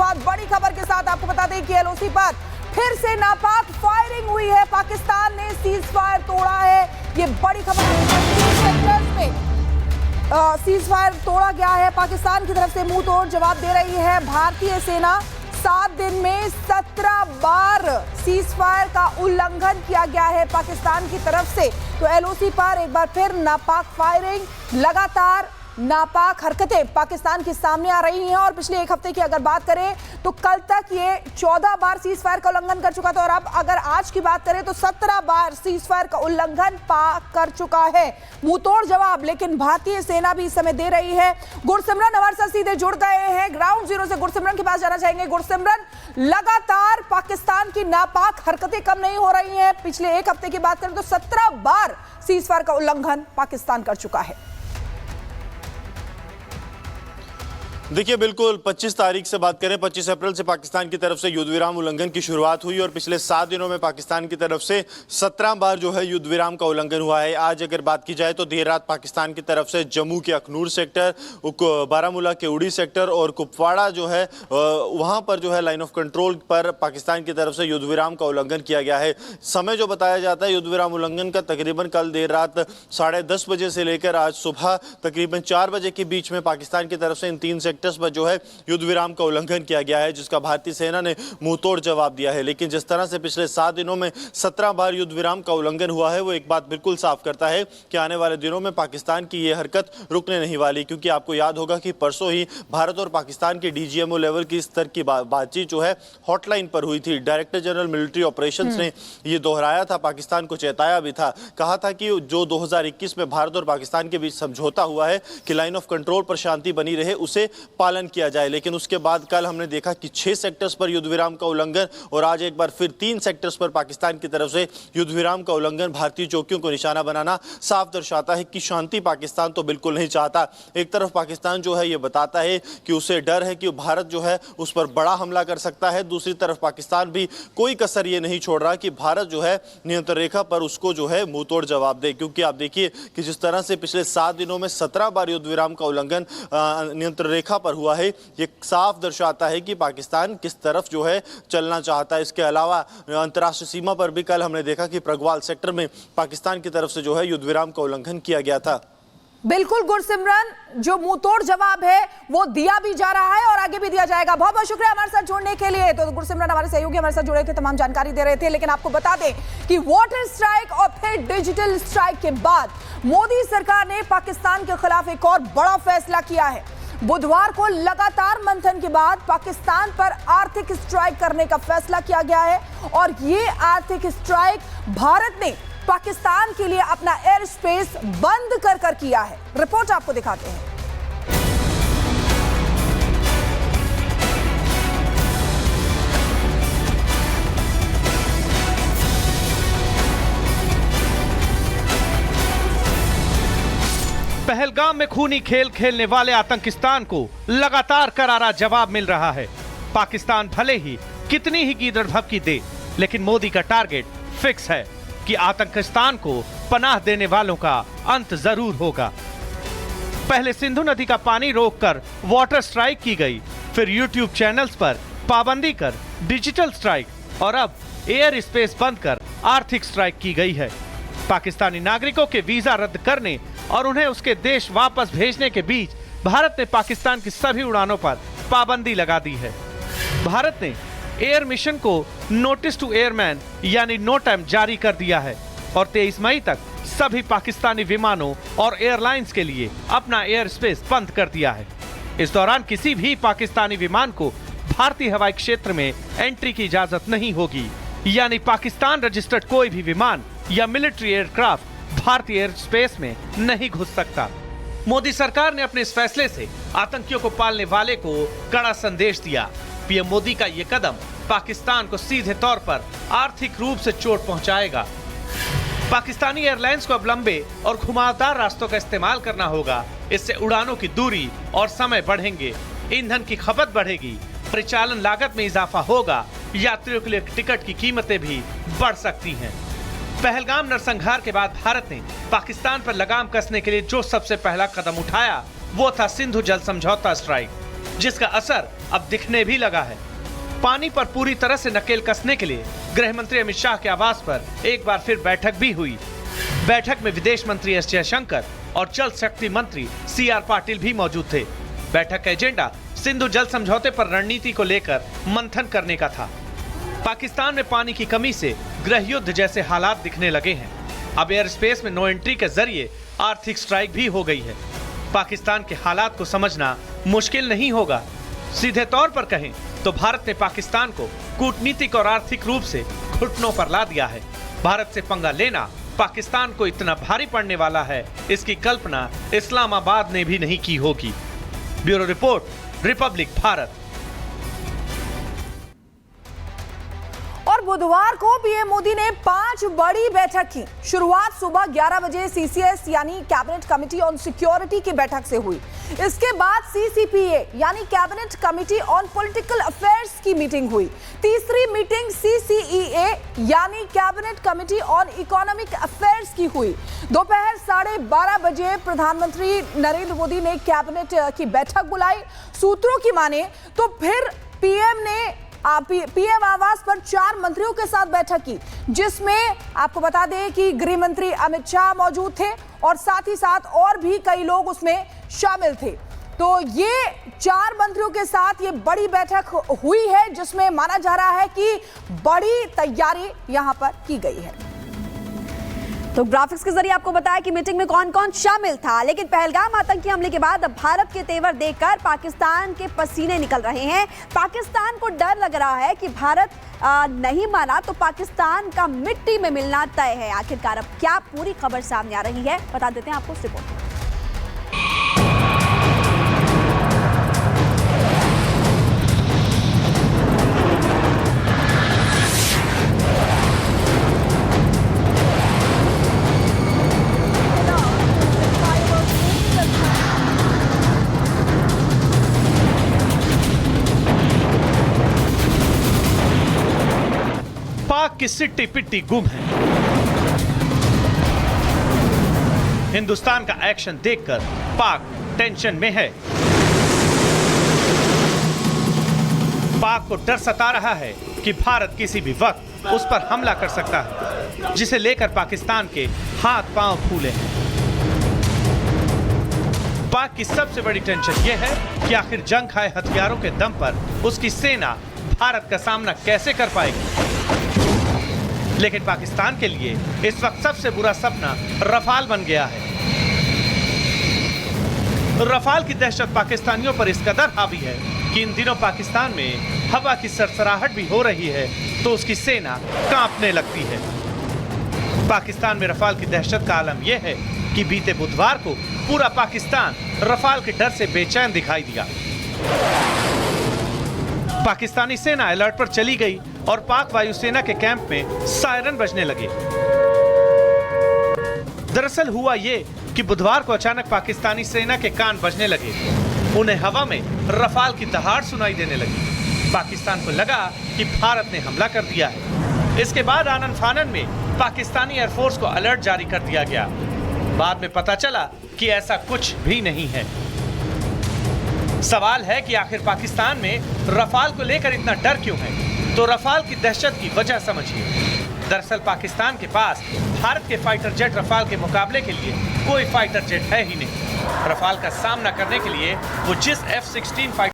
बाद बड़ी खबर के साथ आपको बता दें कि एलओसी पर फिर से नापाक फायरिंग हुई है। पाकिस्तान ने सीज फायर तोड़ा है, ये बड़ी खबर है। सीज फायर तोड़ा गया है, पाकिस्तान की तरफ से मुंह तोड़ जवाब दे रही है भारतीय सेना। 7 दिन में 17 बार सीज फायर का उल्लंघन किया गया है पाकिस्तान की तरफ से। तो एलओसी पर एक बार फिर नापाक फायरिंग, लगातार नापाक हरकतें पाकिस्तान के सामने आ रही हैं। और पिछले एक हफ्ते की अगर बात करें तो कल तक ये 14 बार सीज फायर का उल्लंघन कर चुका था, और अब अगर आज की बात करें तो 17 बार सीज फायर का उल्लंघन कर चुका है। मुंहतोड़ जवाब लेकिन भारतीय सेना भी इस समय दे रही है। गुरसिमरन हमारे साथ सीधे जुड़ गए हैं ग्राउंड जीरो से। गुरसिमरन के पास जाना चाहेंगे। गुरसिमरन, लगातार पाकिस्तान की नापाक हरकतें कम नहीं हो रही हैं। पिछले एक हफ्ते की बात करें तो 17 बार सीज फायर का उल्लंघन पाकिस्तान कर चुका है। देखिए, बिल्कुल 25 तारीख से बात करें, 25 अप्रैल से पाकिस्तान की तरफ से युद्ध विराम उल्लंघन की शुरुआत हुई और पिछले 7 दिनों में पाकिस्तान की तरफ से 17 बार जो है युद्ध विराम का उल्लंघन हुआ है। आज अगर बात की जाए तो देर रात पाकिस्तान की तरफ से जम्मू के अखनूर सेक्टर, बारामूला के उड़ी सेक्टर और कुपवाड़ा जो है वहाँ पर जो है लाइन ऑफ कंट्रोल पर पाकिस्तान की तरफ से युद्ध विराम का उल्लंघन किया गया है। समय जो बताया जाता है युद्ध विराम उल्लंघन का तकरीबन कल देर रात 10:30 बजे से लेकर आज सुबह तकरीबन 4 बजे के बीच में पाकिस्तान की तरफ से इन 3 सेक्टर्स पर जो है युद्ध विराम का उल्लंघन किया गया है, जिसका भारतीय सेना ने मुंहतोड़ जवाब दिया है। लेकिन जिस तरह से पिछले 7 दिनों में 17 बार युद्ध विराम का उल्लंघन हुआ है, वो एक बात बिल्कुल साफ करता है कि आने वाले दिनों में पाकिस्तान की ये हरकत रुकने नहीं वाली। क्योंकि आपको याद होगा कि परसों ही भारत और पाकिस्तान के डीजीएमओ लेवल की स्तर की बातचीत जो है हॉटलाइन पर हुई थी। डायरेक्टर जनरल मिलिट्री ऑपरेशंस ने ये दोहराया था, पाकिस्तान को चेताया भी था, कहा था कि जो 2021 में भारत और पाकिस्तान के बीच समझौता हुआ है कि लाइन ऑफ कंट्रोल पर शांति बनी रहे, उसे पालन किया जाए। लेकिन उसके बाद कल हमने देखा कि 6 सेक्टर्स पर युद्ध विराम का उल्लंघन और आज एक बार फिर 3 सेक्टर्स पर पाकिस्तान की तरफ से युद्ध विराम का उल्लंघन, भारतीय चौकियों को निशाना बनाना साफ दर्शाता है कि शांति पाकिस्तान तो बिल्कुल नहीं चाहता। एक तरफ पाकिस्तान जो है ये बताता है कि उसे डर है कि भारत जो है उस पर बड़ा हमला कर सकता है, दूसरी तरफ पाकिस्तान भी कोई कसर ये नहीं छोड़ रहा कि भारत जो है नियंत्रण रेखा पर उसको जो है मुंहतोड़ जवाब दे। क्योंकि आप देखिए कि जिस तरह से पिछले 7 दिनों में 17 बार युद्ध विराम का उल्लंघन नियंत्रण रेखा पर हुआ है, ये साफ दर्शाता है कि पाकिस्तान किस तरफ जो है चलना चाहता है। इसके अलावा अंतर्राष्ट्रीय सीमा पर भी कल हमने देखा कि प्रगवाल सेक्टर में पाकिस्तान की तरफ से जो है युद्ध विराम का उल्लंघन किया गया था। बिल्कुल गुरसिमरन, जो मुंहतोड़ जवाब है वो दिया भी जा रहा है और आगे भी दिया जाएगा। बहुत बहुत शुक्रिया हमारे साथ जुड़ने के लिए। तो गुरसिमरन हमारे सहयोगी हमारे साथ जुड़े थे, तमाम जानकारी दे रहे थे। लेकिन आपको बता दें कि वाटर स्ट्राइक और फिर डिजिटल स्ट्राइक के बाद मोदी सरकार ने पाकिस्तान के खिलाफ एक और बड़ा फैसला किया है। बुधवार को लगातार मंथन के बाद पाकिस्तान पर आर्थिक स्ट्राइक करने का फैसला किया गया है। और ये आर्थिक स्ट्राइक भारत ने पाकिस्तान के लिए अपना एयर स्पेस बंद कर किया है। रिपोर्ट आपको दिखाते हैं। पहलगाम में खूनी खेल खेलने वाले आतंकिस्तान को लगातार करारा जवाब मिल रहा है। पाकिस्तान भले ही कितनी ही गीदड़ भभकी दे, लेकिन मोदी का टारगेट फिक्स है कि आतंकिस्तान को पनाह देने वालों का अंत जरूर होगा। पहले सिंधु नदी का पानी रोककर वाटर स्ट्राइक की गई, फिर यूट्यूब चैनल्स पर पाबंदी कर डिजिटल स्ट्राइक, और अब एयर स्पेस बंद कर आर्थिक स्ट्राइक की गई है। पाकिस्तानी नागरिकों के वीजा रद्द करने और उन्हें उसके देश वापस भेजने के बीच भारत ने पाकिस्तान की सभी उड़ानों पर पाबंदी लगा दी है। भारत ने एयर मिशन को नोटिस टू एयरमैन यानी नो टाइम जारी कर दिया है और 23 मई तक सभी पाकिस्तानी विमानों और एयरलाइंस के लिए अपना एयर स्पेस बंद कर दिया है। इस दौरान किसी भी पाकिस्तानी विमान को भारतीय हवाई क्षेत्र में एंट्री की इजाजत नहीं होगी, यानी पाकिस्तान रजिस्टर्ड कोई भी विमान या मिलिट्री एयरक्राफ्ट भारतीय एयर स्पेस में नहीं घुस सकता। मोदी सरकार ने अपने इस फैसले से आतंकियों को पालने वाले को कड़ा संदेश दिया। पीएम मोदी का ये कदम पाकिस्तान को सीधे तौर पर आर्थिक रूप से चोट पहुंचाएगा। पाकिस्तानी एयरलाइंस को अब लंबे और घुमावदार रास्तों का इस्तेमाल करना होगा। इससे उड़ानों की दूरी और समय बढ़ेंगे, ईंधन की खपत बढ़ेगी, परिचालन लागत में इजाफा होगा, यात्रियों के लिए टिकट की कीमतें भी बढ़ सकती हैं। पहलगाम नरसंहार के बाद भारत ने पाकिस्तान पर लगाम कसने के लिए जो सबसे पहला कदम उठाया वो था सिंधु जल समझौता स्ट्राइक। जिसका असर अब दिखने भी लगा है। पानी पर पूरी तरह से नकेल कसने के लिए गृह मंत्री अमित शाह के आवास पर एक बार फिर बैठक भी हुई। बैठक में विदेश मंत्री एस जयशंकर और जल शक्ति मंत्री CR पाटिल भी मौजूद थे। बैठक का एजेंडा सिंधु जल समझौते पर रणनीति को लेकर मंथन करने का था। पाकिस्तान में पानी की कमी से गृह युद्ध जैसे हालात दिखने लगे हैं। अब एयर स्पेस में नो एंट्री के जरिए आर्थिक स्ट्राइक भी हो गई है। पाकिस्तान के हालात को समझना मुश्किल नहीं होगा। सीधे तौर पर कहें तो भारत ने पाकिस्तान को कूटनीतिक और आर्थिक रूप से घुटनों पर ला दिया है। भारत से पंगा लेना पाकिस्तान को इतना भारी पड़ने वाला है, इसकी कल्पना इस्लामाबाद ने भी नहीं की होगी। Bureau report, Republic Bharat. और बुधवार को पीएम मोदी ने 5 बड़ी बैठक की। शुरुआत सुबह 11 बजे CCS यानी कैबिनेट कमेटी ऑन सिक्योरिटी की बैठक से हुई। इसके बाद CCPA यानी cabinet committee on political affairs की मीटिंग हुई। तीसरी मीटिंग CCEA यानी cabinet committee on economic affairs की हुई। दोपहर 12:30 बजे प्रधानमंत्री नरेंद्र मोदी ने कैबिनेट की बैठक बुलाई। सूत्रों की माने तो फिर पीएम आवास पर 4 मंत्रियों के साथ बैठक की, जिसमें आपको बता दें कि गृह मंत्री अमित शाह मौजूद थे और साथ ही साथ और भी कई लोग उसमें शामिल थे। तो ये 4 मंत्रियों के साथ ये बड़ी बैठक हुई है, जिसमें माना जा रहा है कि बड़ी तैयारी यहां पर की गई है। तो ग्राफिक्स के जरिए आपको बताया कि मीटिंग में कौन कौन शामिल था। लेकिन पहलगाम आतंकी हमले के बाद अब भारत के तेवर देखकर पाकिस्तान के पसीने निकल रहे हैं। पाकिस्तान को डर लग रहा है कि भारत नहीं माना तो पाकिस्तान का मिट्टी में मिलना तय है। आखिरकार अब क्या पूरी खबर सामने आ रही है, बता देते हैं आपको इस रिपोर्ट में। पाक की सिट्टी पिट्टी गुम है। हिंदुस्तान का एक्शन देखकर पाक टेंशन में है। पाक को डर सता रहा है कि भारत किसी भी वक्त उस पर हमला कर सकता है, जिसे लेकर पाकिस्तान के हाथ पांव फूले हैं। पाक की सबसे बड़ी टेंशन यह है कि आखिर जंग खाए हथियारों के दम पर उसकी सेना भारत का सामना कैसे कर पाएगी। लेकिन पाकिस्तान के लिए इस वक्त सबसे बुरा सपना रफाल बन गया है। रफाल की दहशत पाकिस्तानियों पर इस कदर हावी है कि इन दिनों पाकिस्तान में हवा की सरसराहट भी हो रही है तो उसकी सेना कांपने लगती है। पाकिस्तान में रफाल की दहशत का आलम यह है कि बीते बुधवार को पूरा पाकिस्तान रफाल के डर से बेचैन दिखाई दिया। पाकिस्तानी सेना अलर्ट पर चली गई और पाक वायुसेना के कैंप में सायरन बजने लगे। दरअसल हुआ ये कि बुधवार को अचानक पाकिस्तानी सेना के कान बजने लगे। उन्हें हवा में रफाल की दहाड़ सुनाई देने लगी। पाकिस्तान को लगा कि भारत ने हमला कर दिया है। इसके बाद आनन फानन में पाकिस्तानी एयरफोर्स को अलर्ट जारी कर दिया गया। बाद में पता चला कि ऐसा कुछ भी नहीं है। सवाल है कि आखिर पाकिस्तान में रफाल को लेकर इतना डर क्यों है? तो रफाल की दहशत की वजह समझिए। दरअसल पाकिस्तान के पास भारत के फाइटर जेट रफाल के मुकाबले के लिए कोई फाइटर जेट है ही नहीं। रफाल का सामना करने के लिए वो जिस F-16 फाइटर